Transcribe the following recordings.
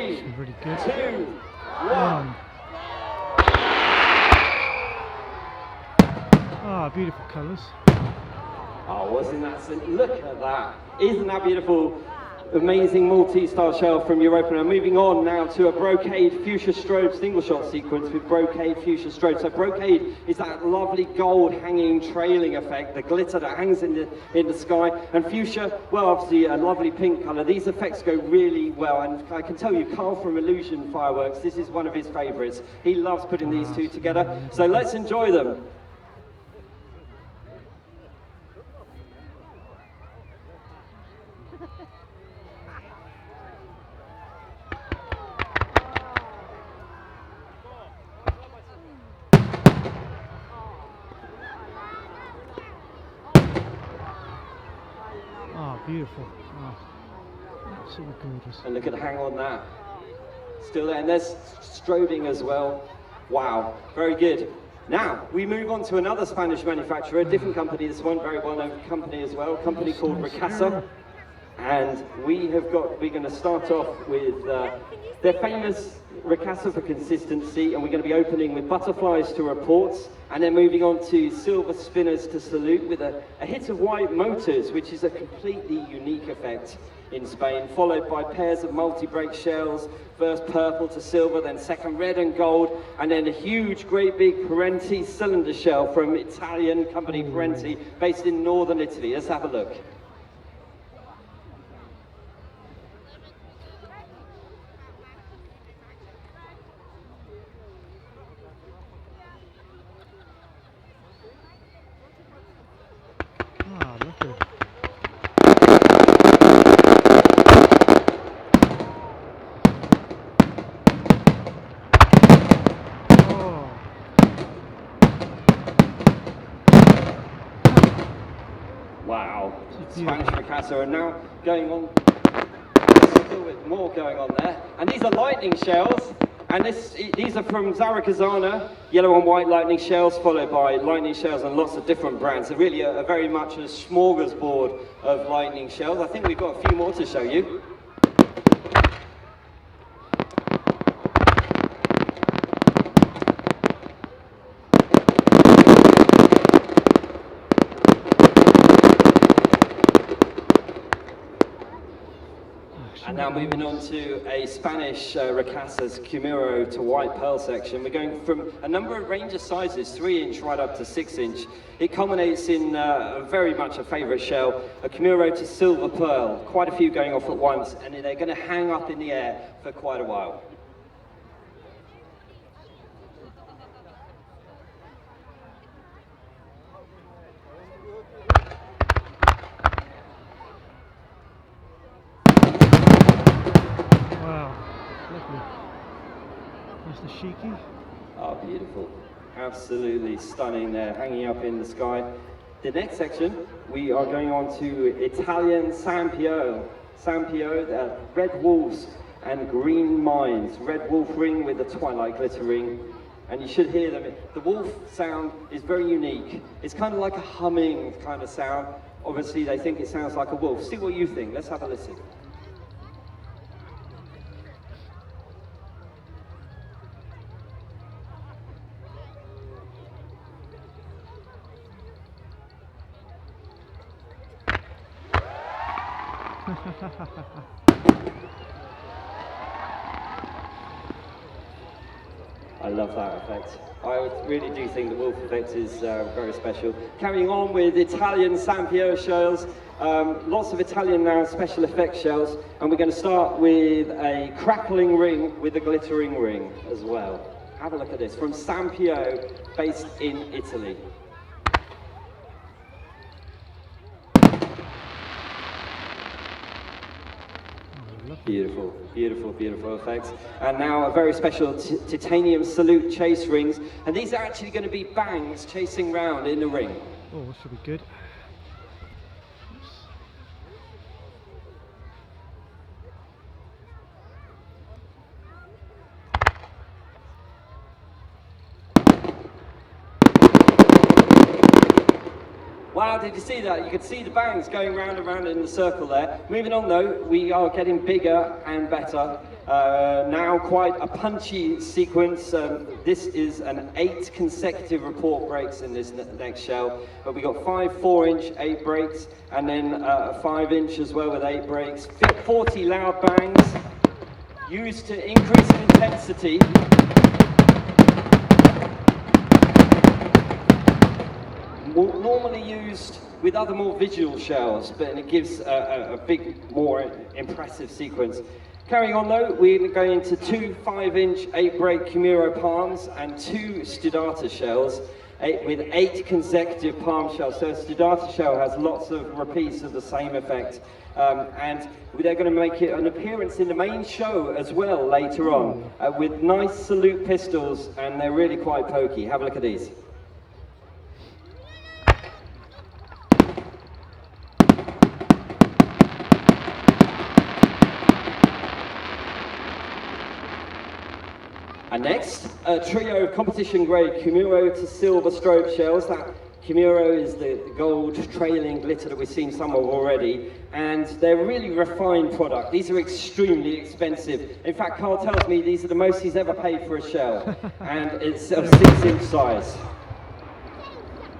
3, really good. 2, 1. Ah, beautiful colours. Oh, wasn't that, look at that. Isn't that beautiful? Amazing multi-style shell from Europa. Now moving on now to a brocade fuchsia strobe single shot sequence with brocade fuchsia strobe. So brocade is that lovely gold hanging trailing effect, the glitter that hangs in the sky, and fuchsia, well, obviously a lovely pink colour. These effects go really well, and I can tell you Carl from Illusion Fireworks, this is one of his favourites. He loves putting these two together, so let's enjoy them. Ah, beautiful. Oh, absolutely gorgeous. And look at the hang on that. Still there, and there's strobing as well. Wow, very good. Now, we move on to another Spanish manufacturer, a different company, this one, very well-known company as well, a company called Ricasa. And we're going to start off with their famous Ricasa for consistency, and we're going to be opening with butterflies to reports, and then moving on to silver spinners to salute with a hit of white motors, which is a completely unique effect in Spain, followed by pairs of multi-break shells, first purple to silver, then second red and gold, and then a huge, great big Parenti cylinder shell from Italian company Parenti, based in northern Italy. Let's have a look. Ah, lovely. Oh. Wow, Spanish Ricasa, and now going on, still with more going on there. And these are lightning shells, and these are from Zaracazana, yellow and white lightning shells, followed by lightning shells and lots of different brands. So really a very much a smorgasbord of lightning shells. I think we've got a few more to show you. And now moving on to a Spanish Ricasa's Cumiro to white pearl section. We're going from a number of range of sizes, 3-inch right up to 6-inch. It culminates in very much a favourite shell, a Cumiro to silver pearl. Quite a few going off at once, and they're going to hang up in the air for quite a while. The Shiki. Oh, beautiful. Absolutely stunning there, hanging up in the sky. The next section, we are going on to Italian Sampio. Sampio, red wolves and green mines. Red wolf ring with the twilight glitter ring. And you should hear them. The wolf sound is very unique. It's kind of like a humming kind of sound. Obviously, they think it sounds like a wolf. See what you think. Let's have a listen. I love that effect. I really do think the wolf effect is very special. Carrying on with Italian Sampio shells, lots of Italian now special effects shells, and we're going to start with a crackling ring with a glittering ring as well. Have a look at this, from Sampio, based in Italy. Beautiful, beautiful, beautiful effects. And now a very special titanium salute chase rings. And these are actually going to be bangs chasing round in the ring. Oh, this should be good. Wow, did you see that? You could see the bangs going round and round in the circle there. Moving on though, we are getting bigger and better. Now quite a punchy sequence. This is an 8 consecutive report breaks in this next shell. But we got 5 4-inch 8 breaks, and then a 5-inch as well with 8 breaks. 40 loud bangs used to increase in intensity. Normally used with other more visual shells, but it gives a big, more impressive sequence. Carrying on though, we're going into 2 5-inch 8-break Kimuro palms and 2 Studata shells with 8 consecutive palm shells. So a Studata shell has lots of repeats of the same effect. And they're going to make it an appearance in the main show as well later on with nice salute pistols, and they're really quite pokey. Have a look at these. And next, a trio of competition-grade Kimuro to silver strobe shells. That Kimuro is the gold trailing glitter that we've seen some of already, and they're a really refined product. These are extremely expensive. In fact, Carl tells me these are the most he's ever paid for a shell, and it's of 6-inch size.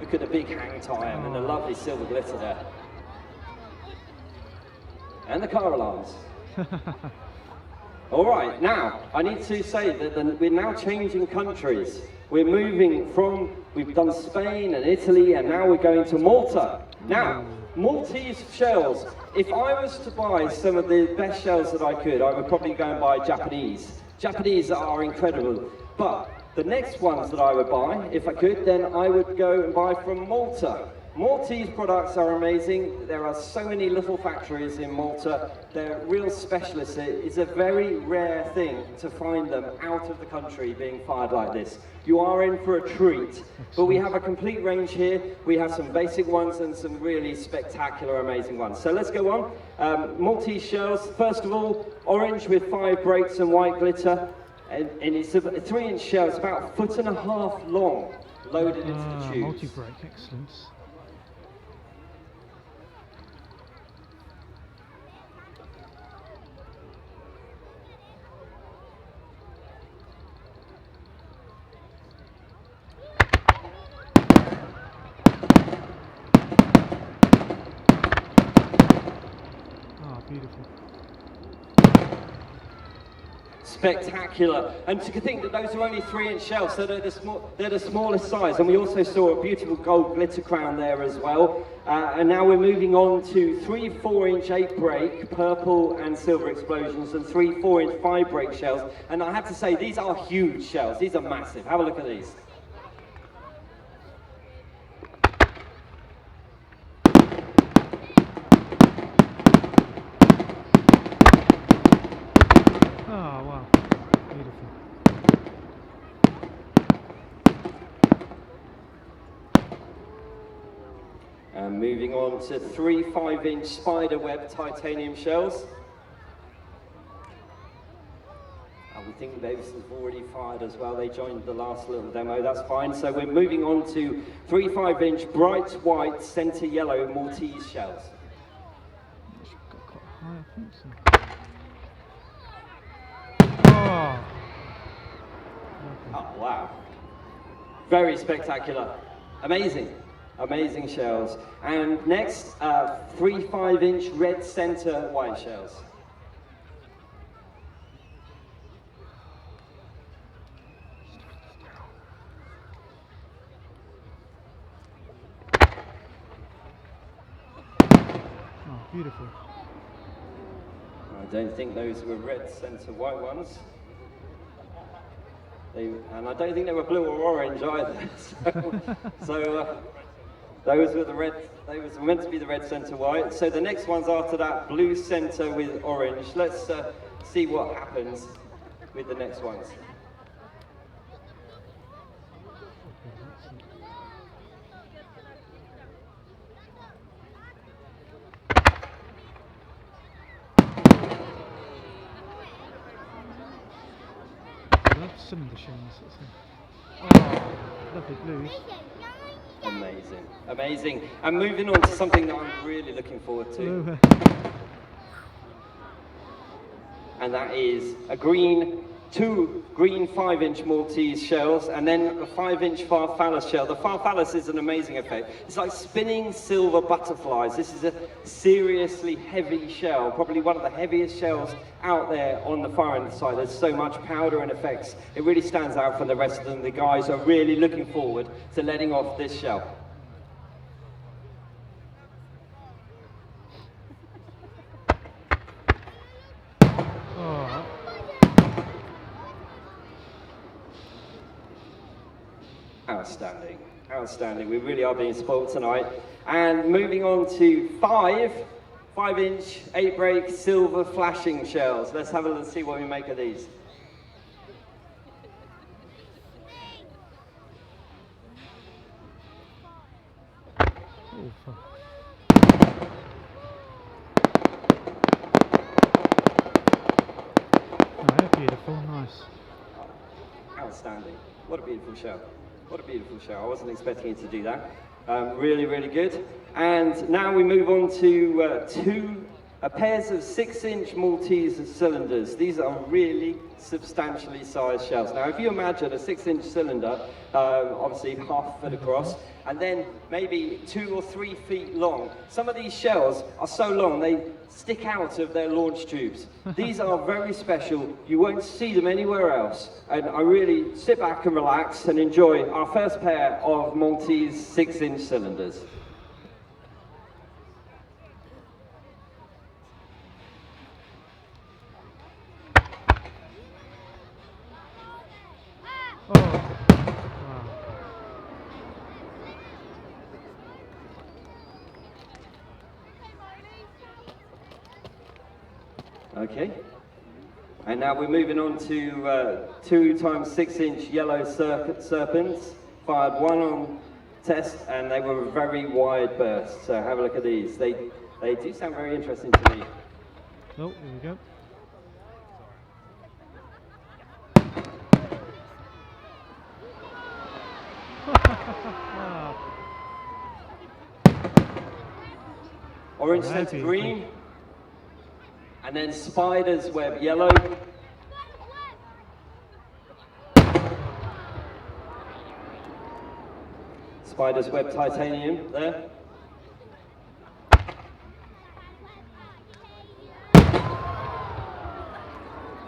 Look at the big hang time and the lovely silver glitter there. And the car alarms. All right, now, I need to say that we're now changing countries. We're moving from, we've done Spain and Italy, and now we're going to Malta. Now, Maltese shells, if I was to buy some of the best shells that I could, I would probably go and buy Japanese. Japanese are incredible, but the next ones that I would buy, if I could, then I would go and buy from Malta. Maltese products are amazing. There are so many little factories in Malta. They're real specialists. It's a very rare thing to find them out of the country being fired like this. You are in for a treat. But we have a complete range here. We have some basic ones and some really spectacular, amazing ones. So let's go on. Maltese shells. First of all, orange with 5 breaks and white glitter. And it's a 3-inch shell. It's about 1.5 foot long, loaded into the tubes. Multi-break, excellent. Beautiful. Spectacular. And to think that those are only 3-inch shells, so they're the smallest size. And we also saw a beautiful gold glitter crown there as well. And now we're moving on to 3 4-inch 8-break purple and silver explosions and 3 4-inch 5-break shells. And I have to say, these are huge shells. These are massive. Have a look at these. Oh, wow. Beautiful. And moving on to 3 5-inch spiderweb titanium shells. And we think those have already fired as well. They joined the last little demo, that's fine. So we're moving on to 3 5-inch bright white center yellow Maltese shells. Got quite high, I think so. Oh, wow. Very spectacular. Amazing. Amazing shells. And next, 3 5-inch red center white shells. Oh, beautiful. I don't think those were red center white ones. And I don't think they were blue or orange either. So those were those were meant to be the red center white. So the next ones after that, blue center with orange. Let's see what happens with the next ones. I love some of the shells. Oh, lovely blues. Amazing, amazing. And moving on to something that I'm really looking forward to. And that is two green 5-inch Maltese shells, and then a 5-inch farfallus shell. The farfallus is an amazing effect. It's like spinning silver butterflies. This is a seriously heavy shell, probably one of the heaviest shells out there on the firing side. There's so much powder and effects. It really stands out from the rest of them. The guys are really looking forward to letting off this shell. Outstanding, outstanding. We really are being spoiled tonight. And moving on to 5-inch 8-break silver flashing shells. Let's have a look and see what we make of these. Beautiful, nice. Outstanding. What a beautiful shell. What a beautiful show. I wasn't expecting it to do that. Really, really good. And now we move on to two pairs of 6-inch Maltese cylinders. These are really substantially sized shells. Now, if you imagine a 6-inch cylinder, obviously half a foot across, and then maybe 2 or 3 feet long. Some of these shells are so long they stick out of their launch tubes. These are very special. You won't see them anywhere else. And I really sit back and relax and enjoy our first pair of Maltese 6-inch cylinders. Okay, and now we're moving on to 2 times 6-inch yellow serpents, fired one on test, and they were very wide bursts. So have a look at these. They do sound very interesting to me. Oh, here we go. Orange centre green. And then spider's web yellow. Spider's web titanium there.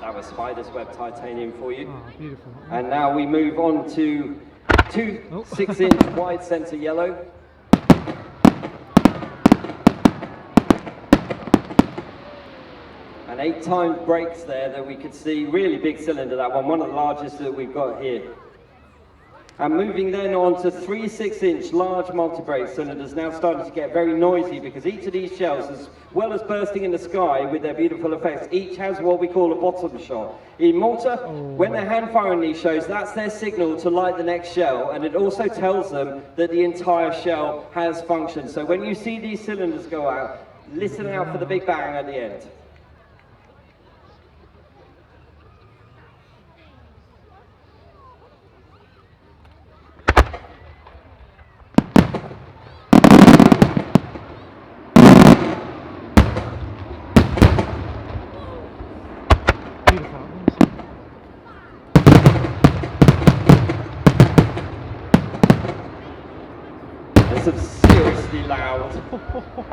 That was spider's web titanium for you. Oh, beautiful. And now we move on to 2 6-inch wide centre yellow. And 8 times breaks there that we could see. Really big cylinder, that one of the largest that we've got here. And moving then on to 3 6-inch large multi-break cylinders, now starting to get very noisy because each of these shells, as well as bursting in the sky with their beautiful effects, each has what we call a bottom shot. In Malta, when they're hand firing these shows, that's their signal to light the next shell, and it also tells them that the entire shell has function. So when you see these cylinders go out, listen out for the big bang at the end. Some seriously loud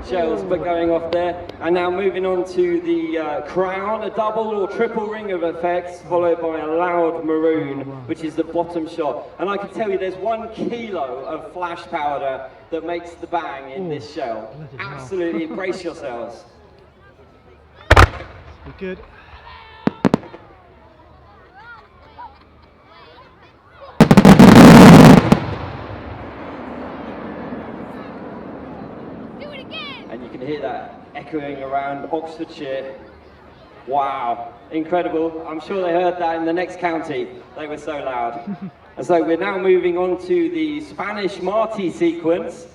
shells but going off there. And now moving on to the crown, a double or triple ring of effects followed by a loud maroon, which is the bottom shot. And I can tell you there's 1 kilo of flash powder that makes the bang in this shell. Absolutely, brace yourselves. Be good. And you can hear that echoing around Oxfordshire. Wow, incredible. I'm sure they heard that in the next county. They were so loud. And so we're now moving on to the Spanish Marty sequence.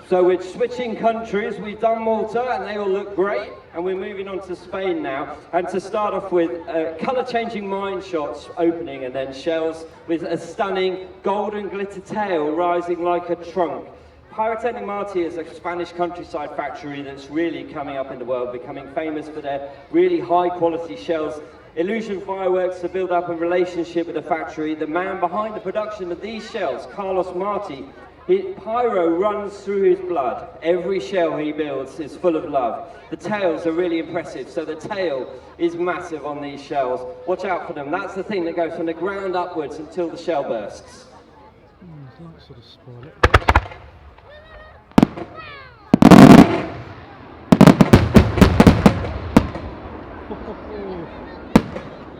So we're switching countries. We've done Malta and they all look great, and we're moving on to Spain now. And to start off with colour-changing mine shots opening, and then shells with a stunning golden glitter tail rising like a trunk. Pyrotechnic Marti is a Spanish countryside factory that's really coming up in the world, becoming famous for their really high-quality shells. Illusion Fireworks to build up a relationship with the factory. The man behind the production of these shells, Carlos Marti, pyro runs through his blood. Every shell he builds is full of love. The tails are really impressive, so the tail is massive on these shells. Watch out for them. That's the thing that goes from the ground upwards until the shell bursts. The light sort of spoil it.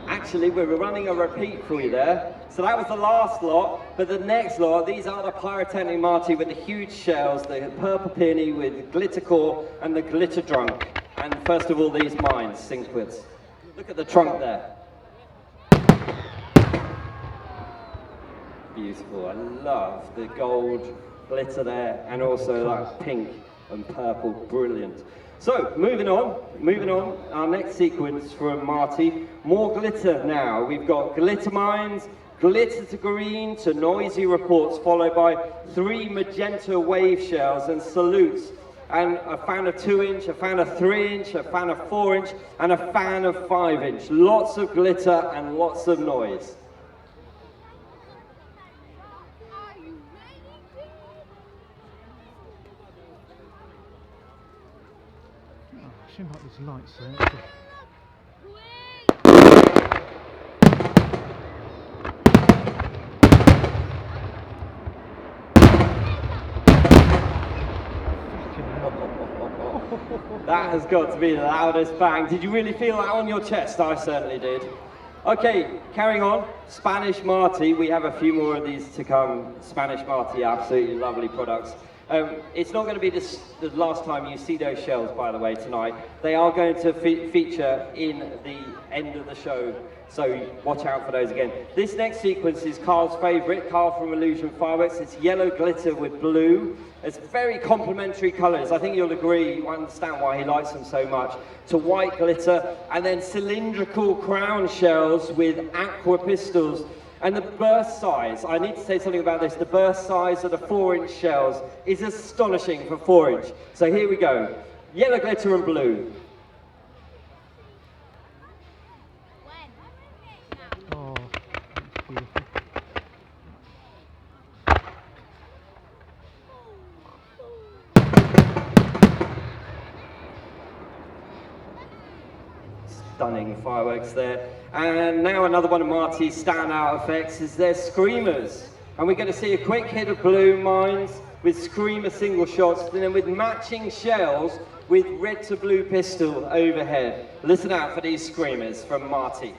Actually, we were running a repeat for you there. So that was the last lot, but the next lot, these are the Pyrotechnic Marti with the huge shells, the purple peony with glitter core and the glitter trunk. And first of all, these mines, Sinquits. Look at the trunk there. Beautiful. I love the gold glitter there, and also that pink and purple, brilliant. So, moving on, our next sequence from Marti, more glitter now. We've got glitter mines, glitter to green to noisy reports, followed by 3 magenta wave shells and salutes, and a fan of 2-inch, a fan of 3-inch, a fan of 4-inch, and a fan of 5-inch. Lots of glitter and lots of noise. I shouldn't like these lights there. That has got to be the loudest bang. Did you really feel that on your chest? I certainly did. Okay, carrying on. Spanish Marti. We have a few more of these to come. Spanish Marti, absolutely lovely products. It's not going to be the last time you see those shells, by the way, tonight. They are going to feature in the end of the show, so watch out for those again. This next sequence is Carl's favourite, Carl from Illusion Fireworks. It's yellow glitter with blue. It's very complementary colours. I think you'll agree, you understand why he likes them so much. To white glitter, and then cylindrical crown shells with aqua pistols. And the burst size, I need to say something about this, the burst size of the 4-inch shells is astonishing for 4-inch. So here we go, yellow glitter and blue. Oh, that's beautiful. Stunning fireworks there. And now another one of Marti's standout effects is their screamers. And we're going to see a quick hit of blue mines with screamer single shots, and then with matching shells with red to blue pistol overhead. Listen out for these screamers from Marti.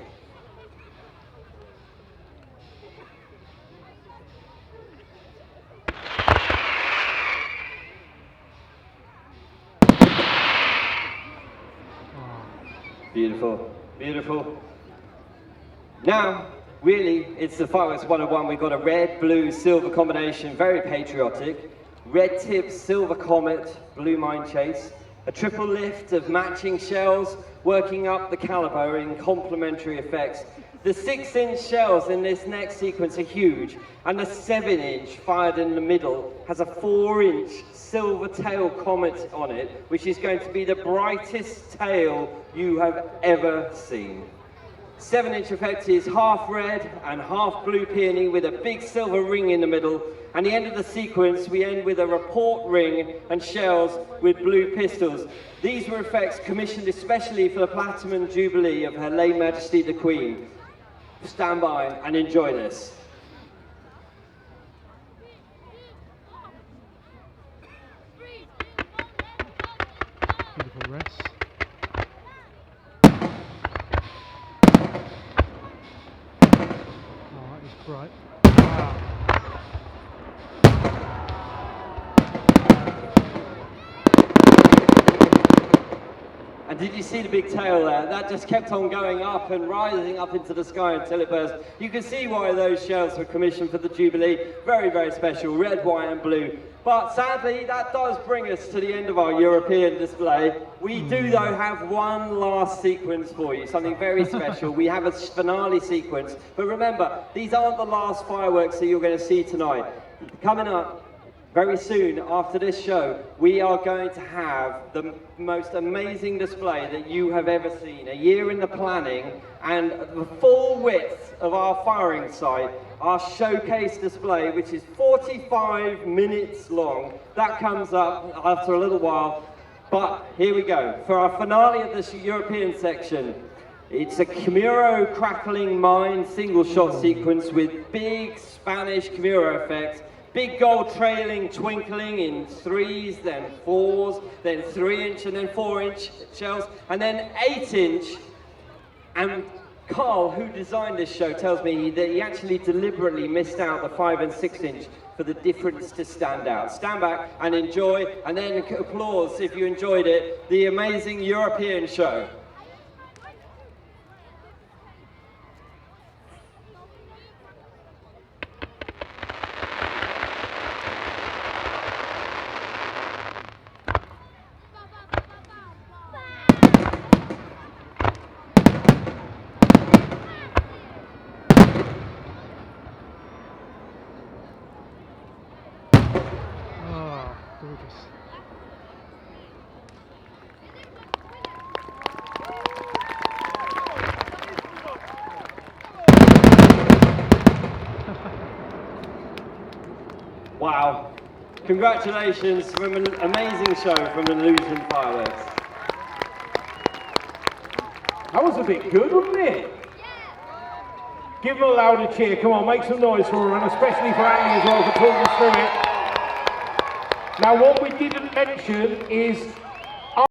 Beautiful, beautiful. Now, really, it's the Fireworks 101. We've got a red, blue, silver combination, very patriotic. Red tip, silver comet, blue mine chase. A triple lift of matching shells, working up the caliber in complementary effects. The 6-inch shells in this next sequence are huge, and the 7-inch fired in the middle has a 4-inch silver tail comet on it, which is going to be the brightest tail you have ever seen. 7-inch effect is half red and half blue peony with a big silver ring in the middle. And the end of the sequence, we end with a report ring and shells with blue pistols. These were effects commissioned especially for the Platinum Jubilee of Her Late Majesty the Queen. Stand by and enjoy this. Beautiful rest. Oh, that is bright. Wow. And did you see the big tail there? That just kept on going up and rising up into the sky until it burst. You can see why those shells were commissioned for the Jubilee. Very, very special. Red, white and blue. But sadly, that does bring us to the end of our European display. We do, though, have one last sequence for you, something very special. We have a finale sequence. But remember, these aren't the last fireworks that you're going to see tonight. Coming up very soon after this show, we are going to have the most amazing display that you have ever seen. A year in the planning and the full width of our firing site, our showcase display, which is 45 minutes long. That comes up after a little while. But here we go. For our finale of this European section, it's a Camuro crackling mine single shot sequence with big Spanish Camuro effects. Big gold trailing, twinkling in 3s, then 4s, then 3-inch, and then 4-inch shells, and then 8-inch. And Carl, who designed this show, tells me that he actually deliberately missed out the 5 and 6-inch for the difference to stand out. Stand back and enjoy, and then applause if you enjoyed it, the amazing European show. Gorgeous. Wow. Congratulations from an amazing show from Illusion Fireworks. That was a bit good, wasn't it? Give them a louder cheer. Come on, make some noise for her, and especially for Andy as well for talking us through it. Now, what we didn't mention is